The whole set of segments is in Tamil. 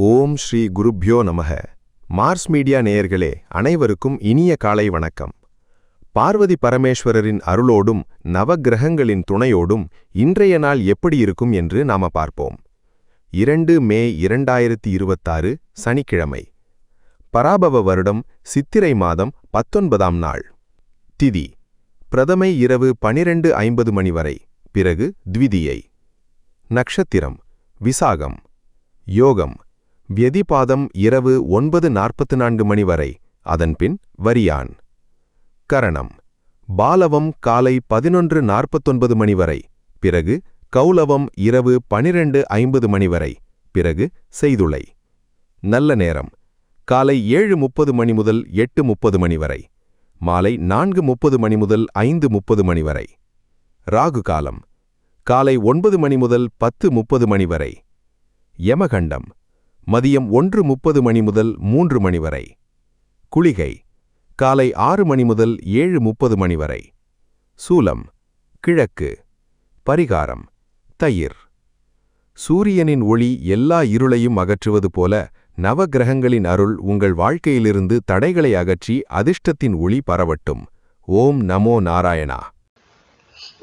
ஓம் ஸ்ரீ குருப்யோ நமக. மார்ஸ் மீடியா நேயர்களே அனைவருக்கும் இனிய காலை வணக்கம். பார்வதி பரமேஸ்வரரின் அருளோடும் நவக்கிரகங்களின் துணையோடும் இன்றைய நாள் எப்படி இருக்கும் என்று நாம பார்ப்போம். 2 மே 2026 சனிக்கிழமை. பராபவ வருடம் சித்திரை மாதம் 19ஆம் நாள். திதி பிரதமை இரவு 12:50 மணி வரை, பிறகு த்விதியை. நக்ஷத்திரம் விசாகம். யோகம் வியதிபாதம் இரவு 9:44 மணி வரை, அதன்பின் வரியான். கரணம் பாலவம் காலை 11:49 மணி வரை, பிறகு கௌலவம் இரவு 12:50 மணி வரை, பிறகு செய்துளை. நல்ல நேரம் காலை 7:30 மணி முதல் 8:30 மணி வரை, மாலை 4:30 மணி முதல் 5:30 மணி வரை. ராகு காலம் காலை 9 மணி முதல் 10:30 மணி வரை. யமகண்டம் மதியம் 1:30 மணி முதல் 3 மணி வரை. குளிகை காலை 6 மணி முதல் 7:30 மணி வரை. சூலம் கிழக்கு. பரிகாரம் தயிர். சூரியனின் ஒளி எல்லா இருளையும் அகற்றுவது போல நவக்கிரகங்களின் அருள் உங்கள் வாழ்க்கையிலிருந்து தடைகளை அகற்றி அதிர்ஷ்டத்தின் ஒளி பரவட்டும். ஓம் நமோ நாராயணா.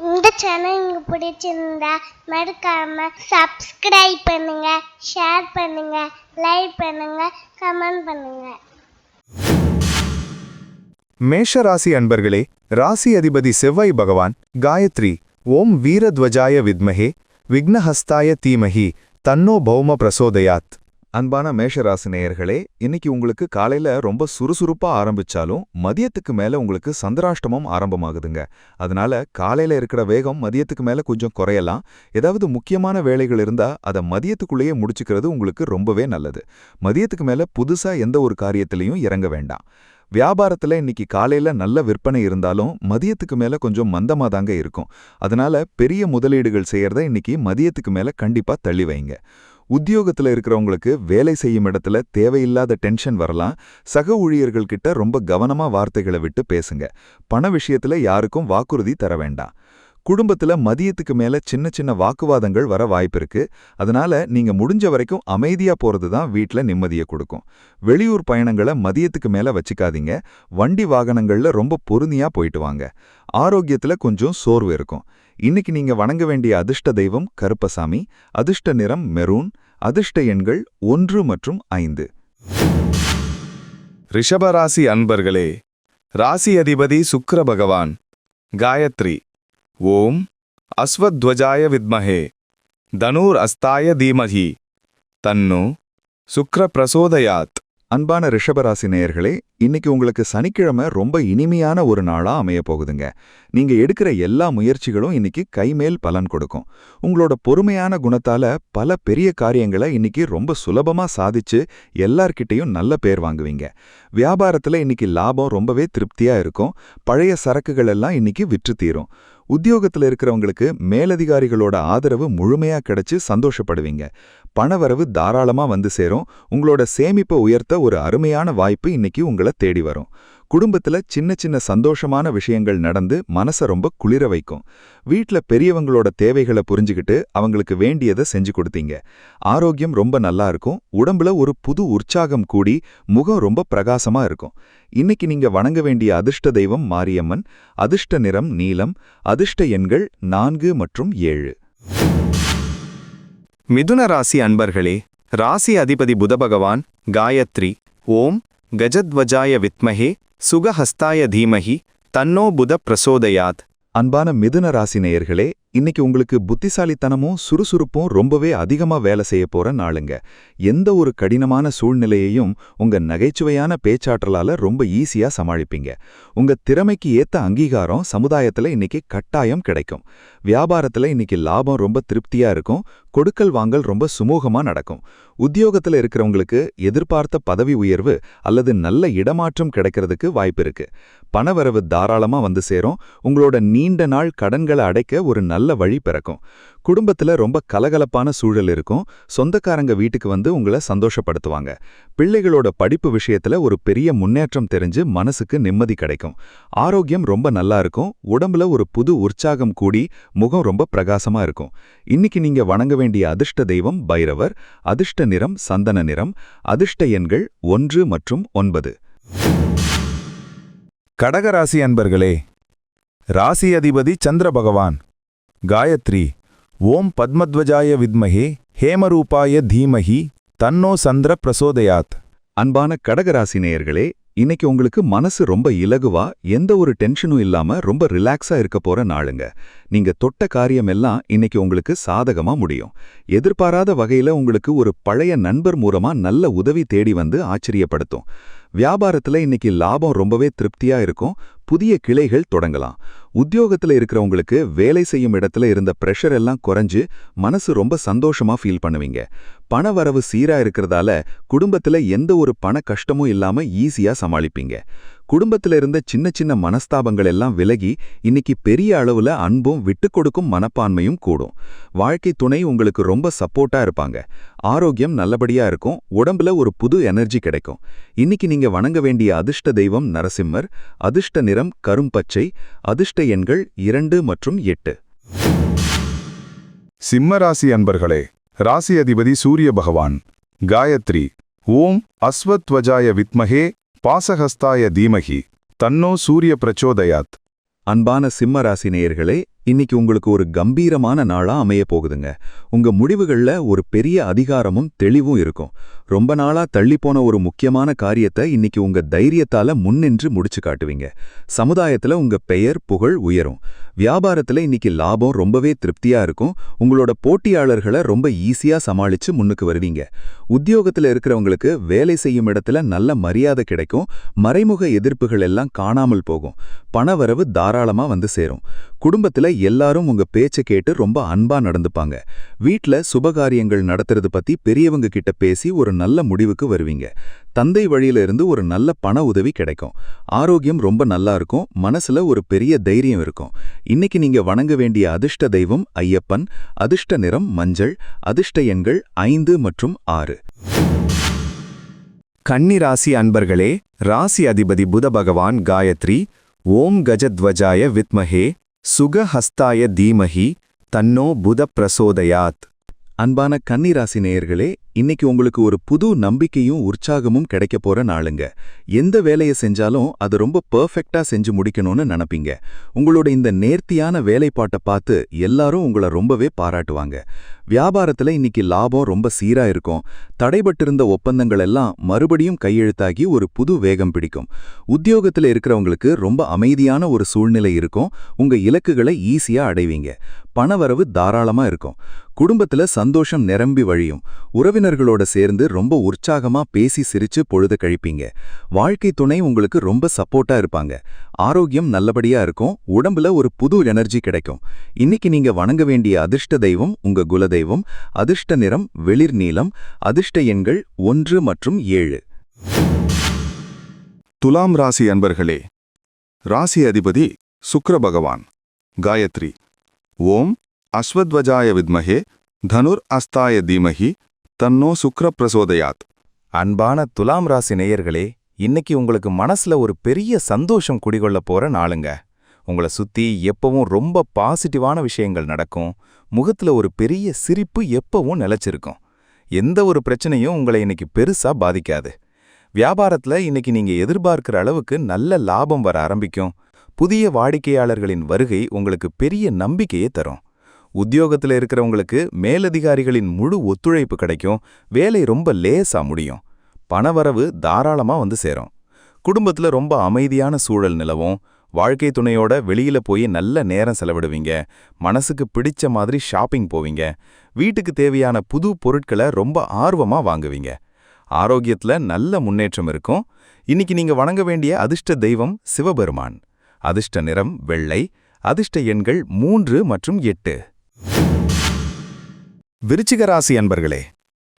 இந்த சேனல் உங்களுக்கு பிடிச்சிருந்தா மறக்காம சப்ஸ்கிரைப் பண்ணுங்க, ஷேர் பண்ணுங்க, லைக் பண்ணுங்க, கமெண்ட் பண்ணுங்க. மேஷராசி அன்பர்களே, ராசி அதிபதி செவ்வாய் பகவான் காயத்ரி ஓம் வீரத்வஜாய வித்மஹே விக்னஹஸ்தாய தீமஹி தன்னோ பௌம பிரசோதயாத். அன்பான மேஷராசி நேயர்களே, இன்னைக்கு உங்களுக்கு காலையில ரொம்ப சுறுசுறுப்பா ஆரம்பிச்சாலும் மதியத்துக்கு மேல உங்களுக்கு சந்திராஷ்டமம் ஆரம்பமாகுதுங்க. அதனால காலையில இருக்கிற வேகம் மதியத்துக்கு மேல கொஞ்சம் குறையலாம். ஏதாவது முக்கியமான வேலைகள் இருந்தா அதை மதியத்துக்குள்ளேயே முடிச்சுக்கிறது உங்களுக்கு ரொம்பவே நல்லது. மதியத்துக்கு மேல புதுசா எந்த ஒரு காரியத்திலையும் இறங்க வேண்டாம். வியாபாரத்துல இன்னைக்கு காலையில நல்ல விற்பனை இருந்தாலும் மதியத்துக்கு மேல கொஞ்சம் மந்தமாதாங்க இருக்கும். அதனால பெரிய முதலீடுகள் செய்யறத இன்னைக்கு மதியத்துக்கு மேல கண்டிப்பா தள்ளி வைங்க. உத்தியோகத்துல இருக்கிறவங்களுக்கு வேலை செய்யும் இடத்துல தேவையில்லாத டென்ஷன் வரலாம். சக ஊழியர்கள் கிட்ட ரொம்ப கவனமா வார்த்தைகளை விட்டு பேசுங்க. பண விஷயத்துல யாருக்கும் வாக்குறுதி தர வேண்டாம். குடும்பத்துல மதியத்துக்கு மேல சின்ன சின்ன வாக்குவாதங்கள் வர வாய்ப்பிருக்கு. அதனால நீங்க முடிஞ்ச வரைக்கும் அமைதியா போறது தான் வீட்ல நிம்மதியை கொடுக்கும். வெளியூர் பயணங்களை மதியத்துக்கு மேல வச்சுக்காதீங்க. வண்டி வாகனங்கள்ல ரொம்ப பொறுமையா போயிட்டு வாங்க. ஆரோக்கியத்துல கொஞ்சம் சோர்வு இருக்கும். இன்னைக்கு நீங்க வணங்க வேண்டிய அதிர்ஷ்ட தெய்வம் கருப்பசாமி. அதிர்ஷ்ட நிறம் மெரூன். அதிர்ஷ்ட எண்கள் 1 மற்றும் 5. ரிஷபராசி அன்பர்களே, ராசி அதிபதி சுக்கிர பகவான் காயத்ரி ஓம் அஸ்வத்வஜாய வித்மஹே தனூர் அஸ்தாய தீமஹி தன்னோ சுக்ர பிரசோதயாத். அன்பான ரிஷபராசி நேயர்களே, இன்னைக்கு உங்களுக்கு சனிக்கிழமை ரொம்ப இனிமையான ஒரு நாளா அமைய போகுதுங்க. நீங்க எடுக்கிற எல்லா முயற்சிகளும் இன்னைக்கு கைமேல் பலன் கொடுக்கும். உங்களோட பொறுமையான குணத்தால பல பெரிய காரியங்களை இன்னைக்கு ரொம்ப சுலபமா சாதிச்சு எல்லார்கிட்டையும் நல்ல பேர் வாங்குவீங்க. வியாபாரத்துல இன்னைக்கு லாபம் ரொம்பவே திருப்தியா இருக்கும். பழைய சரக்குகள் எல்லாம் இன்னைக்கு விற்று தீரும். உத்தியோகத்துல இருக்கிறவங்களுக்கு மேலதிகாரிகளோட ஆதரவு முழுமையா கிடைச்சு சந்தோஷப்படுவீங்க. பணவரவு தாராளமா வந்து சேரும். உங்களோட சேமிப்பை உயர்த்த ஒரு அருமையான வாய்ப்பு இன்னைக்கு உங்களை தேடி வரும். குடும்பத்துல சின்ன சின்ன சந்தோஷமான விஷயங்கள் நடந்து மனசை ரொம்ப குளிர வைக்கும். வீட்ல பெரியவங்களோட தேவைகளை புரிஞ்சுக்கிட்டு அவங்களுக்கு வேண்டியதை செஞ்சு கொடுத்தீங்க. ஆரோக்கியம் ரொம்ப நல்லா இருக்கும். உடம்புல ஒரு புது உற்சாகம் கூடி முகம் ரொம்ப பிரகாசமா இருக்கும். இன்னைக்கு நீங்க வணங்க வேண்டிய அதிர்ஷ்ட தெய்வம் மாரியம்மன். அதிர்ஷ்ட நிறம் நீலம். அதிர்ஷ்ட எண்கள் 4 மற்றும் 7. மிதுன ராசி அன்பர்களே, ராசி அதிபதி புதபகவான் காயத்ரி ஓம் கஜத்வஜாய வித்மஹே சுகஹஸ்தாய தீமஹி தன்னோ புத பிரசோதயாத். அன்பான மிதுன ராசி நேயர்களே, இன்னைக்கு உங்களுக்கு புத்திசாலித்தனமும் சுறுசுறுப்பும் ரொம்பவே அதிகமா வேலை செய்ய போற நாளுங்க. எந்த ஒரு கடினமான சூழ்நிலையையும் உங்க நகைச்சுவையான பேச்சாற்றலால ரொம்ப ஈஸியா சமாளிப்பீங்க. உங்க திறமைக்கு ஏத்த அங்கீகாரம் சமுதாயத்துல இன்னைக்கு கட்டாயம் கிடைக்கும். வியாபாரத்துல இன்னைக்கு லாபம் ரொம்ப திருப்தியா இருக்கும். கொடுக்கல் வாங்கல் ரொம்ப சுமூகமா நடக்கும். உத்தியோகத்துல இருக்கிறவங்களுக்கு எதிர்பார்த்த பதவி உயர்வு அல்லது நல்ல இடமாற்றம் கிடைக்கிறதுக்கு வாய்ப்பு இருக்கு. பணவரவு தாராளமா வந்து சேரும். உங்களோட நீண்ட நாள் கடன்களை அடைக்க ஒரு நல்ல வழி பிறக்கும். குடும்பத்துல ரொம்ப கலகலப்பான சூழல் இருக்கும். சொந்தக்காரங்க வீட்டுக்கு வந்து உங்களை சந்தோஷப்படுத்துவாங்க. பிள்ளைகளோட படிப்பு விஷயத்துல ஒரு பெரிய முன்னேற்றம் தெரிஞ்சு மனசுக்கு நிம்மதி கிடைக்கும். ஆரோக்கியம் ரொம்ப நல்லா இருக்கும். உடம்புல ஒரு புது உற்சாகம் கூடி முகம் ரொம்ப பிரகாசமா இருக்கும். இன்னைக்கு நீங்க வணங்க வேண்டிய அதிர்ஷ்ட தெய்வம் பைரவர். அதிர்ஷ்ட நிறம் சந்தன நிறம். அதிர்ஷ்ட எண்கள் 1 மற்றும் 9. கடகராசி அன்பர்களே, ராசி அதிபதி சந்திர பகவான். காயத்ரி ஓம் பத்மத்வஜாய வித்மஹே ஹேமரூபாய தீமஹி தன்னோ சந்திர பிரசோதயாத். அன்பான கடகராசி நேயர்களே, இன்னைக்கு உங்களுக்கு மனசு ரொம்ப இலகுவா, எந்த ஒரு டென்ஷனும் இல்லாம ரொம்ப ரிலாக்ஸா இருக்க போற நாளுங்க. நீங்க தொட்ட காரியம் எல்லாம் இன்னைக்கு உங்களுக்கு சாதகமா முடியும். எதிர்பாராத வகையில உங்களுக்கு ஒரு பழைய நண்பர் மூலமா நல்ல உதவி தேடி வந்து ஆச்சரியப்படுத்தும். வியாபாரத்துல இன்னைக்கு லாபம் ரொம்பவே திருப்தியா இருக்கும். புதிய கிளைகள் தொடங்கலாம். உத்தியோகத்துல இருக்கிறவங்களுக்கு வேலை செய்யும் இடத்துல இருந்த பிரஷர் எல்லாம் குறைஞ்சு மனசு ரொம்ப சந்தோஷமா ஃபீல் பண்ணுவீங்க. பண வரவு சீரா இருக்கிறதால குடும்பத்துல எந்த ஒரு பண கஷ்டமும் இல்லாம ஈஸியா சமாளிப்பீங்க. குடும்பத்துல இருந்த சின்ன சின்ன மனஸ்தாபங்கள் எல்லாம் விலகி இன்னைக்கு பெரிய அளவுல அன்பும் விட்டு கொடுக்கும் மனப்பான்மையும் கூடும். வாழ்க்கை துணை உங்களுக்கு ரொம்ப சப்போர்ட்டா இருப்பாங்க. ஆரோக்கியம் நல்லபடியா இருக்கும். உடம்புல ஒரு புது எனர்ஜி கிடைக்கும். இன்னைக்கு நீங்க வணங்க வேண்டிய அதிர்ஷ்ட தெய்வம் நரசிம்மர். அதிர்ஷ்ட நிறம் கரும்பச்சை. அதிர்ஷ்ட எண்கள் 2 மற்றும் 8. சிம்மராசி அன்பர்களே, ராசி அதிபதி சூரிய பகவான். காயத்ரி ஓம் அஸ்வத்வஜாய வித்மஹே பாசஹஸ்தாய தீமஹி தன்னோ சூரிய பிரச்சோதயாத். அன்பான சிம்ம ராசி நேயர்களே, இன்னைக்கு உங்களுக்கு ஒரு கம்பீரமான நாளா அமைய போகுதுங்க. உங்க முடிவுகள்ல ஒரு பெரிய அதிகாரமும் தெளிவும் இருக்கும். ரொம்ப நாளா தள்ளிப்போன ஒரு முக்கியமான காரியத்தை இன்னைக்கு உங்க தைரியத்தால முன்னின்று முடிச்சு காட்டுவீங்க. சமுதாயத்துல உங்க பெயர் புகழ் உயரும். வியாபாரத்துல இன்னைக்கு லாபம் ரொம்பவே திருப்தியா இருக்கும். உங்களோட போட்டியாளர்களை ரொம்ப ஈஸியா சமாளிச்சு முன்னுக்கு வருவீங்க. உத்தியோகத்துல இருக்கிறவங்களுக்கு வேலை செய்யும் இடத்துல நல்ல மரியாதை கிடைக்கும். மறைமுக எதிர்ப்புகள் எல்லாம் காணாமல் போகும். பணவரவு தாராளமா வந்து சேரும். குடும்பத்துல எல்லாரும் உங்க பேச்சை கேட்டு ரொம்ப அன்பா நடந்துப்பாங்க. வீட்ல சுபகாரியங்கள் நடத்துறது பத்தி பெரியவங்க கிட்ட பேசி ஒரு நல்ல முடிவுக்கு வருவீங்க. தந்தை வழியில இருந்து ஒரு நல்ல பண உதவி கிடைக்கும். ஆரோக்கியம் ரொம்ப நல்லா இருக்கும். மனசுல ஒரு பெரிய தைரியம் இருக்கும். இன்னைக்கு நீங்க வணங்க வேண்டிய அதிர்ஷ்ட தெய்வம் ஐயப்பன். அதிர்ஷ்ட நிறம் மஞ்சள். அதிர்ஷ்ட எண்கள் 5 மற்றும் 6. கன்னி ராசி அன்பர்களே, ராசி அதிபதி புத பகவான். காயத்ரி ஓம் கஜத்வஜாய வித்மஹே சுகஹஸ்தாய தீமஹி தன்னோ புத பிரசோதயாத். அன்பான கன்னிராசி நேயர்களே, இன்னைக்கு உங்களுக்கு ஒரு புது நம்பிக்கையும் உற்சாகமும் கிடைக்க போற நாளுங்க. எந்த வேலையை செஞ்சாலும் அது ரொம்ப பெர்ஃபெக்ட்டா செஞ்சு முடிக்கணும்னு நினைப்பீங்க. உங்களோட இந்த நேர்த்தியான வேலைப்பாட்டை பார்த்து எல்லாரும் உங்களை ரொம்பவே பாராட்டுவாங்க. வியாபாரத்துல இன்னைக்கு லாபம் ரொம்ப சீரா இருக்கும். தடைபட்டிருந்த ஒப்பந்தங்கள் எல்லாம் மறுபடியும் கையெழுத்தாகி ஒரு புது வேகம் பிடிக்கும். உத்தியோகத்துல இருக்கிறவங்களுக்கு ரொம்ப அமைதியான ஒரு சூழ்நிலை இருக்கும். உங்க இலக்குகளை ஈஸியா அடைவீங்க. பணவரவு தாராளமா இருக்கும். குடும்பத்துல சந்தோஷம் நிரம்பி வழியும். உறவினர்களோட சேர்ந்து ரொம்ப உற்சாகமா பேசி சிரிச்சு பொழுது கழிப்பீங்க. வாழ்க்கை துணை உங்களுக்கு ரொம்ப சப்போர்ட்டா இருப்பாங்க. ஆரோக்கியம் நல்லபடியா இருக்கும். உடம்புல ஒரு புது எனர்ஜி கிடைக்கும். இன்னைக்கு நீங்க வணங்க வேண்டிய அதிர்ஷ்ட தெய்வம் உங்க குலதெய்வம். அதிர்ஷ்ட நிறம் வெளிர் நீலம். அதிர்ஷ்ட எண்கள் 1 மற்றும் 7. துலாம் ராசி அன்பர்களே, ராசி அதிபதி சுக்கிர பகவான். காயத்ரி ஓம் அஸ்வத்வஜாய வித்மஹே தனுர் அஸ்தாய தீமஹி தன்னோ சுக்ர பிரசோதயாத். அன்பான துலாம் ராசி நேயர்களே, இன்னைக்கு உங்களுக்கு மனசுல ஒரு பெரிய சந்தோஷம் குடிகொள்ள போற நாளுங்க. உங்களை சுத்தி எப்பவும் ரொம்ப பாசிட்டிவான விஷயங்கள் நடக்கும். முகத்துல ஒரு பெரிய சிரிப்பு எப்பவும் நிலைச்சிருக்கும். எந்த ஒரு பிரச்சனையும் உங்களை இன்னைக்கு பெருசா பாதிக்காது. வியாபாரத்துல இன்னைக்கு நீங்க எதிர்பார்க்கிற அளவுக்கு நல்ல லாபம் வர ஆரம்பிக்கும். புதிய வாடிக்கையாளர்களின் வருகை உங்களுக்கு பெரிய நம்பிக்கையை தரும். உத்தியோகத்துல இருக்கிறவங்களுக்கு மேலதிகாரிகளின் முழு ஒத்துழைப்பு கிடைக்கும். வேலை ரொம்ப லேசா முடியும். பணவரவு தாராளமா வந்து சேரும். குடும்பத்துல ரொம்ப அமைதியான சூழல் நிலவும். வாழ்க்கை துணையோட வெளியில போய் நல்ல நேரம் செலவிடுவீங்க. மனசுக்கு பிடிச்ச மாதிரி ஷாப்பிங் போவீங்க. வீட்டுக்கு தேவையான புது பொருட்களை ரொம்ப ஆர்வமா வாங்குவீங்க. ஆரோக்கியத்துல நல்ல முன்னேற்றம் இருக்கும். இன்னைக்கு நீங்க வணங்க வேண்டிய அதிர்ஷ்ட தெய்வம் சிவபெருமான். அதிர்ஷ்ட நிறம் வெள்ளை. அதிர்ஷ்ட எண்கள் 3 மற்றும் 8. விருச்சிக ராசி அன்பர்களே,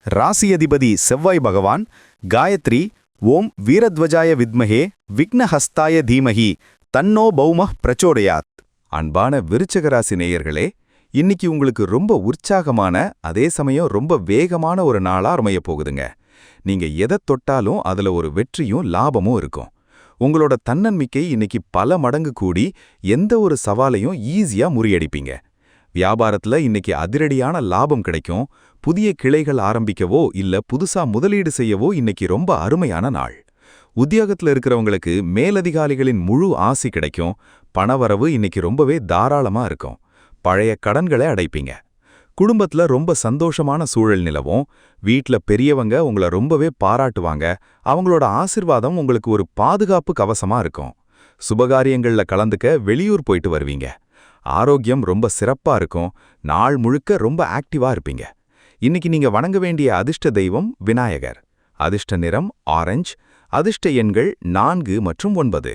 ராசி அதிபதி செவ்வாய் பகவான். காயத்ரி ஓம் வீரத்வஜாய வித்மஹே விக்னஹஸ்தாய தீமஹி தன்னோ பௌமஹ் பிரச்சோடயாத். அன்பான விருச்சிக ராசி நேயர்களே, இன்னைக்கு உங்களுக்கு ரொம்ப உற்சாகமான அதே சமயம் ரொம்ப வேகமான ஒரு நாளா அமைய போகுதுங்க. நீங்க எதைத் தொட்டாலும் அதுல ஒரு வெற்றியும் லாபமும் இருக்கும். உங்களோட தன்னம்பிக்கை இன்னைக்கு பல மடங்கு கூடி எந்த ஒரு சவாலையும் ஈஸியா முறியடிப்பீங்க. வியாபாரத்துல இன்னைக்கு அதிரடியான லாபம் கிடைக்கும். புதிய கிளைகள் ஆரம்பிக்கவோ இல்ல புதுசா முதலீடு செய்யவோ இன்னைக்கு ரொம்ப அருமையான நாள். உத்தியோகத்துல இருக்கிறவங்களுக்கு மேலதிகாரிகளின் முழு ஆசி கிடைக்கும். பணவரவு இன்னைக்கு ரொம்பவே தாராளமா இருக்கும். பழைய கடன்களை அடைப்பீங்க. குடும்பத்துல ரொம்ப சந்தோஷமான சூழல் நிலவும். வீட்ல பெரியவங்க உங்களை ரொம்பவே பாராட்டுவாங்க. அவங்களோட ஆசிர்வாதம் உங்களுக்கு ஒரு பாதுகாப்பு கவசமா இருக்கும். சுபகாரியங்கள்ல கலந்துக்க வெளியூர் போயிட்டு வருவீங்க. ஆரோக்கியம் ரொம்ப சிறப்பா இருக்கும். நாள் முழுக்க ரொம்ப ஆக்டிவா இருப்பீங்க. இன்னைக்கு நீங்க வணங்க வேண்டிய அதிர்ஷ்ட தெய்வம் விநாயகர். அதிர்ஷ்ட நிறம் ஆரஞ்சு. அதிர்ஷ்ட எண்கள் 4 மற்றும் 9.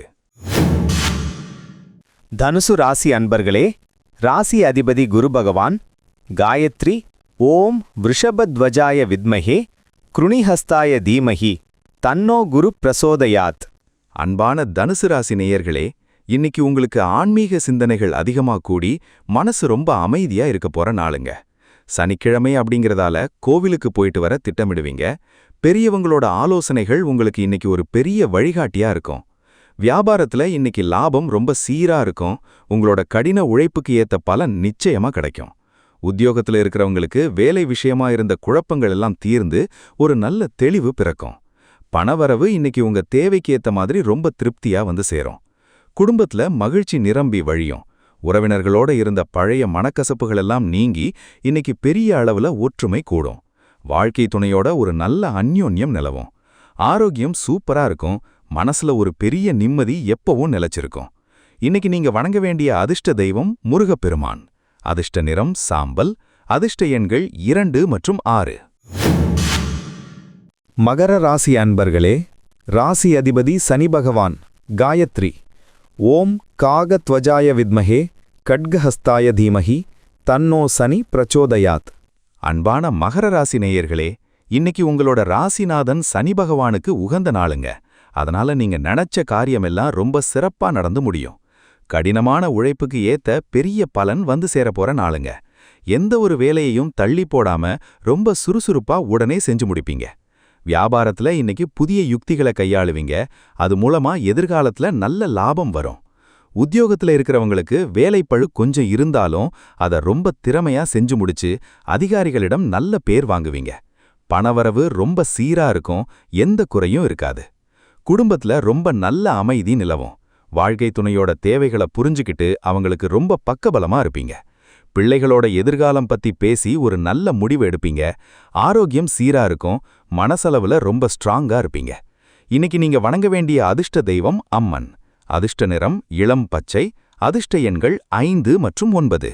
தனுசு ராசி அன்பர்களே, ராசி அதிபதி குரு பகவான் காயத்ரி ஓம் விருஷபத்வஜாய வித்மஹே கிருணிஹஸ்தாய தீமஹி தன்னோ குரு பிரசோதயாத். அன்பான தனுசு ராசி நேயர்களே, இன்னைக்கு உங்களுக்கு ஆன்மீக சிந்தனைகள் அதிகமா கூடி மனசு ரொம்ப அமைதியா இருக்க போற நாளுங்க. சனிக்கிழமை அப்படிங்கறதால கோவிலுக்கு போயிட்டு வர திட்டமிடுவீங்க. பெரியவங்களோட ஆலோசனைகள் உங்களுக்கு இன்னைக்கு ஒரு பெரிய வழிகாட்டியா இருக்கும். வியாபாரத்துல இன்னைக்கு லாபம் ரொம்ப சீரா இருக்கும். உங்களோட கடின உழைப்புக்கு ஏத்த பலன் நிச்சயமா கிடைக்கும். உத்தியோகத்துல இருக்கிறவங்களுக்கு வேலை விஷயமா இருந்த குழப்பங்கள் எல்லாம் தீர்ந்து ஒரு நல்ல தெளிவு பிறக்கும். பணவரவு இன்னைக்கு உங்க தேவைக்கு ஏத்த மாதிரி ரொம்ப திருப்தியா வந்து சேரும். குடும்பத்துல மகிழ்ச்சி நிரம்பி வழியும். உறவினர்களோட இருந்த பழைய மனக்கசப்புகள் எல்லாம் நீங்கி இன்னைக்கு பெரிய அளவுல ஒற்றுமை கூடும். வாழ்க்கை துணையோட ஒரு நல்ல அந்யோன்யம் நிலவும். ஆரோக்கியம் சூப்பரா இருக்கும். மனசுல ஒரு பெரிய நிம்மதி எப்பவும் நிலைச்சிருக்கும். இன்னைக்கு நீங்க வணங்க வேண்டிய அதிர்ஷ்ட தெய்வம் முருகப்பெருமான். அதிர்ஷ்ட நிறம் சாம்பல். அதிர்ஷ்ட எண்கள் 2 மற்றும் 6. மகர ராசி அன்பர்களே, ராசி அதிபதி சனி பகவான் காயத்ரி ஓம் காகத்வஜாய வித்மஹே கட்கஹஸ்தாய தீமஹி தன்னோ சனி பிரச்சோதயாத். அன்பான மகர ராசி நேயர்களே, இன்னைக்கு உங்களோட ராசிநாதன் சனி பகவானுக்கு உகந்த நாளுங்க. அதனால நீங்க நினைச்ச காரியமெல்லாம் ரொம்ப சிறப்பா நடந்து முடியும். கடினமான உழைப்புக்கு ஏத்த பெரிய பலன் வந்து சேரப்போற நாளுங்க. எந்த ஒரு வேலையையும் தள்ளி போடாம ரொம்ப சுறுசுறுப்பா உடனே செஞ்சு முடிப்பீங்க. வியாபாரத்துல இன்னைக்கு புதிய யுக்திகளை கையாளுவீங்க. அது மூலமா எதிர்காலத்துல நல்ல லாபம் வரும். உத்தியோகத்துல இருக்கிறவங்களுக்கு வேலைப்பழு கொஞ்சம் இருந்தாலும் அதை ரொம்ப திறமையா செஞ்சு முடிச்சு அதிகாரிகளிடம் நல்ல பேர் வாங்குவீங்க. பணவரவு ரொம்ப சீரா இருக்கும். எந்த குறையும் இருக்காது. குடும்பத்துல ரொம்ப நல்ல அமைதி நிலவும். வாழ்க்கை துணையோட தேவைகளை புரிஞ்சுக்கிட்டு அவங்களுக்கு ரொம்ப பக்கபலமா இருப்பீங்க. பிள்ளைகளோட எதிர்காலம் பத்தி பேசி ஒரு நல்ல முடிவு எடுப்பீங்க. ஆரோக்கியம் சீரா இருக்கும். மனசளவுல ரொம்ப ஸ்ட்ராங்கா இருப்பீங்க. இன்னைக்கு நீங்க வணங்க வேண்டிய அதிர்ஷ்ட தெய்வம் அம்மன். அதிர்ஷ்ட நிறம் இளம் பச்சை. அதிர்ஷ்ட எண்கள் 5 மற்றும் 9.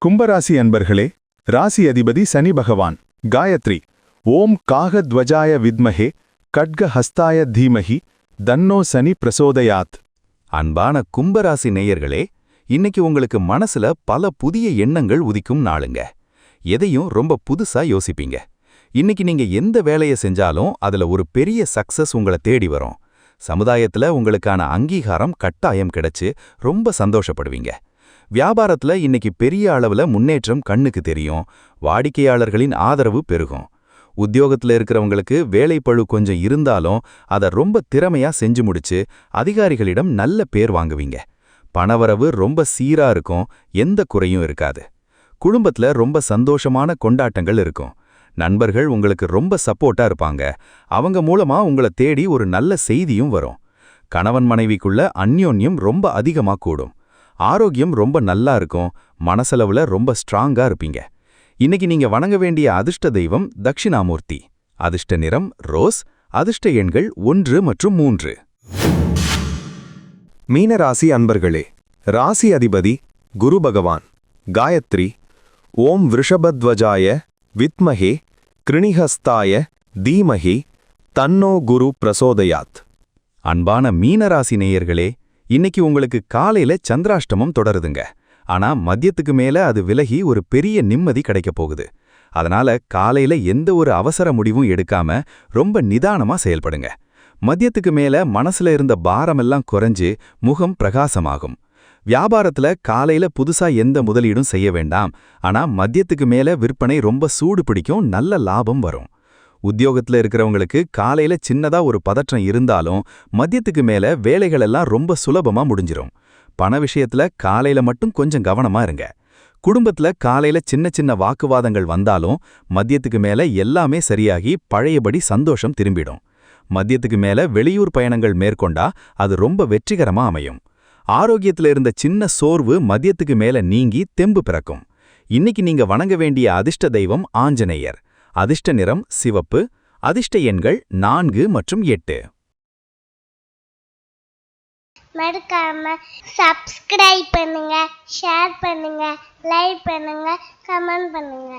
கும்பராசி அன்பர்களே, ராசி அதிபதி சனி பகவான் காயத்ரி ஓம் காகத்வஜாய வித்மஹே கட்கஹஸ்தாய தீமஹி தன்னோ சனி பிரசோதயாத். அன்பான கும்பராசி நேயர்களே, இன்னைக்கு உங்களுக்கு மனசுல பல புதிய எண்ணங்கள் உதிக்கும் நாளுங்க. எதையும் ரொம்ப புதுசா யோசிப்பீங்க. இன்னைக்கு நீங்க எந்த வேலையை செஞ்சாலும் அதுல ஒரு பெரிய சக்சஸ் உங்களை தேடி வரும். சமுதாயத்துல உங்களுக்கான அங்கீகாரம் கட்டாயம் கிடைச்சு ரொம்ப சந்தோஷப்படுவீங்க. வியாபாரத்துல இன்னைக்கு பெரிய அளவுல முன்னேற்றம் கண்ணுக்கு தெரியும். வாடிக்கையாளர்களின் ஆதரவு பெருகும். உத்தியோகத்துல இருக்கிறவங்களுக்கு வேலைப்பழு கொஞ்சம் இருந்தாலும் அதை ரொம்ப திறமையா செஞ்சு முடிச்சு அதிகாரிகளிடம் நல்ல பேர் வாங்குவீங்க. பணவரவு ரொம்ப சீரா இருக்கும். எந்த குறையும் இருக்காது. குடும்பத்துல ரொம்ப சந்தோஷமான கொண்டாட்டங்கள் இருக்கும். நண்பர்கள் உங்களுக்கு ரொம்ப சப்போர்ட்டா இருப்பாங்க. அவங்க மூலமா உங்களை தேடி ஒரு நல்ல செய்தியும் வரும். கணவன் மனைவிக்குள்ள அந்யோன்யம் ரொம்ப அதிகமா கூடும். ஆரோக்கியம் ரொம்ப நல்லா இருக்கும். மனசளவுல ரொம்ப ஸ்ட்ராங்கா இருப்பீங்க. இன்னைக்கு நீங்க வணங்க வேண்டிய அதிர்ஷ்ட தெய்வம் தட்சிணாமூர்த்தி. அதிர்ஷ்ட நிறம் ரோஸ். அதிர்ஷ்ட எண்கள் 1 மற்றும் 3. மீனராசி அன்பர்களே, ராசி அதிபதி குரு பகவான் காயத்ரி ஓம் விருஷபத்வஜாய வித்மஹே கிருணிஹஸ்தாய தீமஹி தன்னோ குரு பிரசோதயாத். அன்பான மீனராசி நேயர்களே, இன்னைக்கு உங்களுக்கு காலையில சந்திராஷ்டமம் தொடருதுங்க. ஆனா மதியத்துக்கு மேல அது விலகி ஒரு பெரிய நிம்மதி கிடைக்க போகுது. அதனால காலையில எந்த ஒரு அவசர முடிவும் எடுக்காம ரொம்ப நிதானமா செயல்படுங்க. மதியத்துக்கு மேல மனசுல இருந்த பாரமெல்லாம் குறைஞ்சு முகம் பிரகாசமாகும். வியாபாரத்துல காலையில புதுசா எந்த முதலீடும் செய்ய வேண்டாம். ஆனா மதியத்துக்கு மேல விற்பனை ரொம்ப சூடு பிடிக்கும், நல்ல லாபம் வரும். உத்தியோகத்துல இருக்கிறவங்களுக்கு காலையில சின்னதா ஒரு பதற்றம் இருந்தாலும் மதியத்துக்கு மேல வேலைகள் எல்லாம் ரொம்ப சுலபமா முடிஞ்சிரும். பண விஷயத்துல காலையில மட்டும் கொஞ்சம் கவனமா இருங்க. குடும்பத்துல காலையில சின்ன சின்ன வாக்குவாதங்கள் வந்தாலும் மதியத்துக்கு மேல எல்லாமே சரியாகி பழையபடி சந்தோஷம் திரும்பிடும். மதியத்துக்கு மேல வெளியூர் பயணங்கள் மேற்கொண்டா அது ரொம்ப வெற்றிகரமா அமையும். ஆரோக்கியத்துல இருந்த சின்ன சோர்வு மதியத்துக்கு மேல நீங்கி தெம்பு பிறக்கும். இன்னைக்கு நீங்க வணங்க வேண்டிய அதிர்ஷ்ட தெய்வம் ஆஞ்சநேயர். அதிர்ஷ்ட நிறம் சிவப்பு. அதிர்ஷ்ட எண்கள் 4 மற்றும் 8. மறக்காம சப்ஸ்கிரைப் பண்ணுங்க, ஷேர் பண்ணுங்க, லைக் பண்ணுங்க, கமெண்ட் பண்ணுங்க.